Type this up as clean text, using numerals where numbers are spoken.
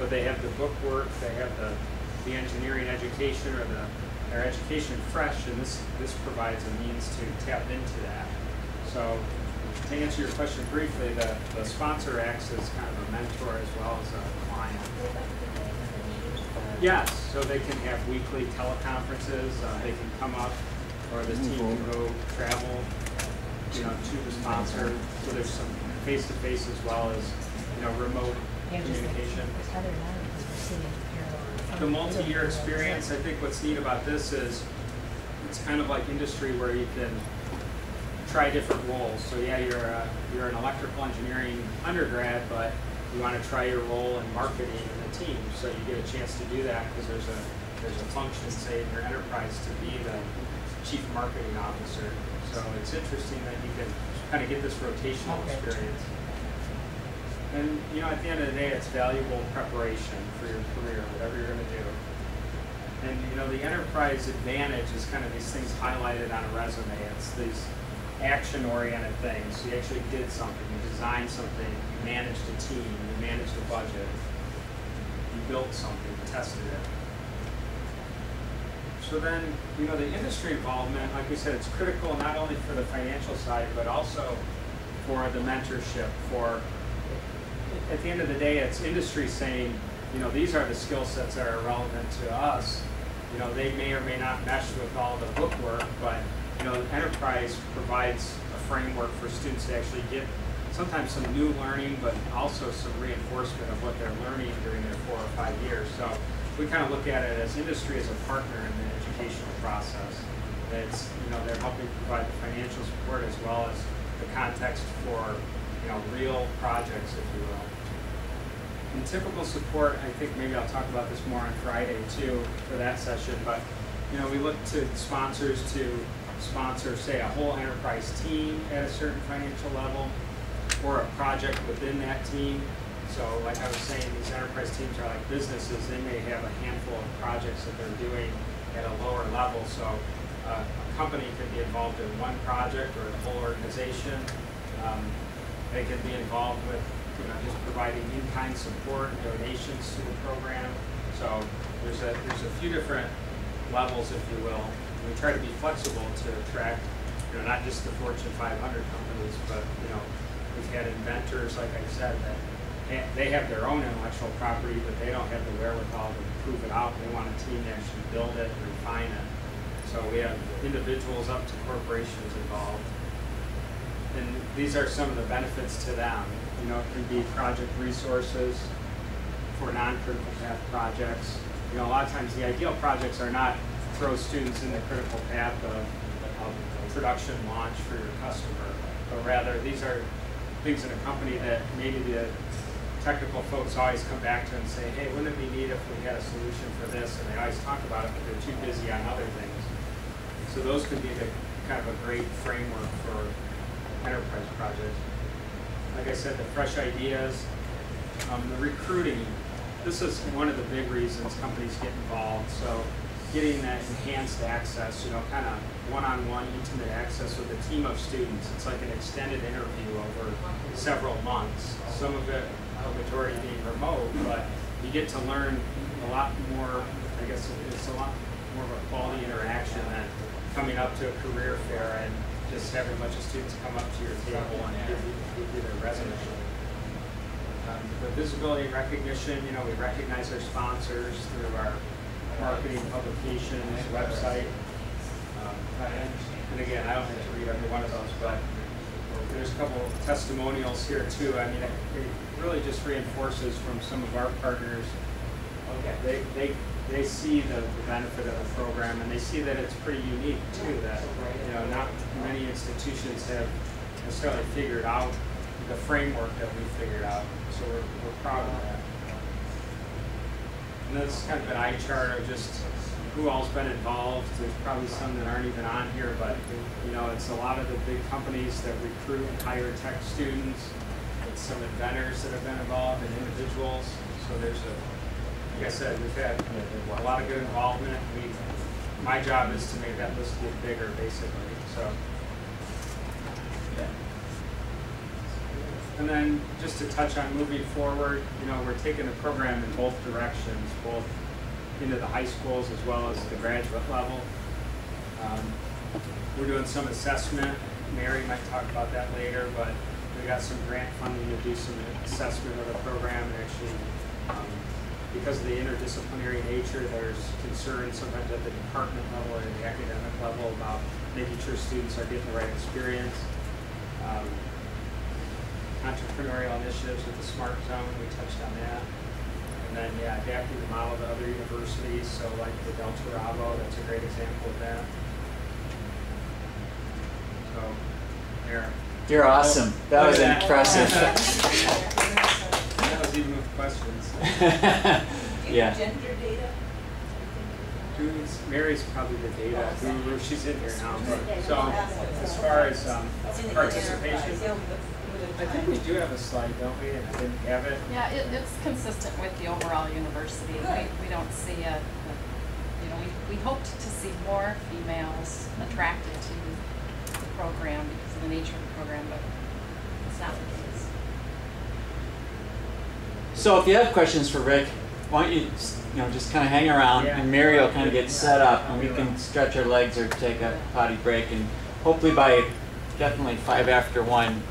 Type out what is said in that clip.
but they have the book work, they have the engineering education or their education fresh, and this provides a means to tap into that. So to answer your question briefly, the sponsor acts as kind of a mentor as well as a client. Yes, so they can have weekly teleconferences, they can come up, or the team can go travel, to the sponsor. So there's some face-to-face as well as, remote communication. The multi-year experience, I think what's neat about this is it's kind of like industry where you can try different roles. So yeah, you're an electrical engineering undergrad, but you want to try your role in marketing in the team. So you get a chance to do that because there's a function, say, in your enterprise to be the chief marketing officer. So it's interesting that you can kind of get this rotational experience. And at the end of the day, it's valuable preparation for your career, whatever you're going to do. And the enterprise advantage is kind of these things highlighted on a resume. It's these action-oriented things. So you actually did something, you designed something, you managed a team, you managed a budget, you built something, you tested it. So then, the industry involvement, like we said, it's critical not only for the financial side, but also for the mentorship, at the end of the day, it's industry saying, these are the skill sets that are relevant to us. They may or may not mesh with all the book work, but enterprise provides a framework for students to actually get sometimes some new learning, but also some reinforcement of what they're learning during their 4 or 5 years. So we kind of look at it as industry as a partner in the educational process. It's, they're helping provide the financial support as well as the context for, real projects, if you will. In typical support, I think maybe I'll talk about this more on Friday too for that session, but we look to sponsors to sponsor, say, a whole enterprise team at a certain financial level or a project within that team. So like I was saying, these enterprise teams are like businesses. They may have a handful of projects that they're doing at a lower level. So a company can be involved in one project or the whole organization. They can be involved with just providing in-kind support and donations to the program. So there's a few different levels, if you will. We try to be flexible to attract, not just the Fortune 500 companies, but we've had inventors, like I said, that they have their own intellectual property, but they don't have the wherewithal to prove it out. They want a team to actually build it and refine it. So we have individuals up to corporations involved. And these are some of the benefits to them. It can be project resources for non-critical path projects. A lot of times the ideal projects are not throw students in the critical path of production launch for your customer, but rather these are things in a company that maybe the technical folks always come back to and say, hey, wouldn't it be neat if we had a solution for this? And they always talk about it, but they're too busy on other things. So those could be kind of a great framework for enterprise projects. Like I said, the fresh ideas, the recruiting. This is one of the big reasons companies get involved. So getting that enhanced access, kind of one-on-one intimate access with a team of students. It's like an extended interview over several months. Some of it, a majority being remote, but you get to learn a lot more. I guess it's a lot more of a quality interaction than coming up to a career fair and just having a bunch of students come up to your table and give you their resume. The visibility and recognition, we recognize our sponsors through our marketing publications, website. And again, I don't have to read every one of those, but there's a couple of testimonials here too. I mean, it really just reinforces from some of our partners. They see the benefit of the program, and they see that it's pretty unique too. That not many institutions have necessarily figured out the framework that we figured out. So we're proud of that. And this is kind of an eye chart of just who all's been involved. There's probably some that aren't even on here, but it's a lot of the big companies that recruit and hire tech students. It's some inventors that have been involved and individuals. So there's like I said, we've had a lot of good involvement. My job is to make that list get bigger, basically. So, And then just to touch on moving forward, you know, we're taking the program in both directions, both into the high schools as well as the graduate level. We're doing some assessment. Mary might talk about that later, but we got some grant funding to do some assessment of the program. And actually, because of the interdisciplinary nature, there's concern sometimes at the department level or the academic level about making sure students are getting the right experience. Entrepreneurial initiatives with the Smart Zone, we touched on that. And then, yeah, adapting the model to other universities, so like the Del Torabo, that's a great example of that. So, there. You're awesome. That was impressive. That was even with questions. Yeah. Gender data? Mary's probably the data guru. She's in here now. So, as far as participation, I think we do have a slide, don't we? I didn't have it. Yeah, it's consistent with the overall university. We don't see you know, we hoped to see more females attracted to the program because of the nature of the program, but it's not the case. So if you have questions for Rick, why don't you just kind of hang around, and Mary will kind of get set up, and we can stretch our legs or take a potty break, and hopefully by definitely 1:05,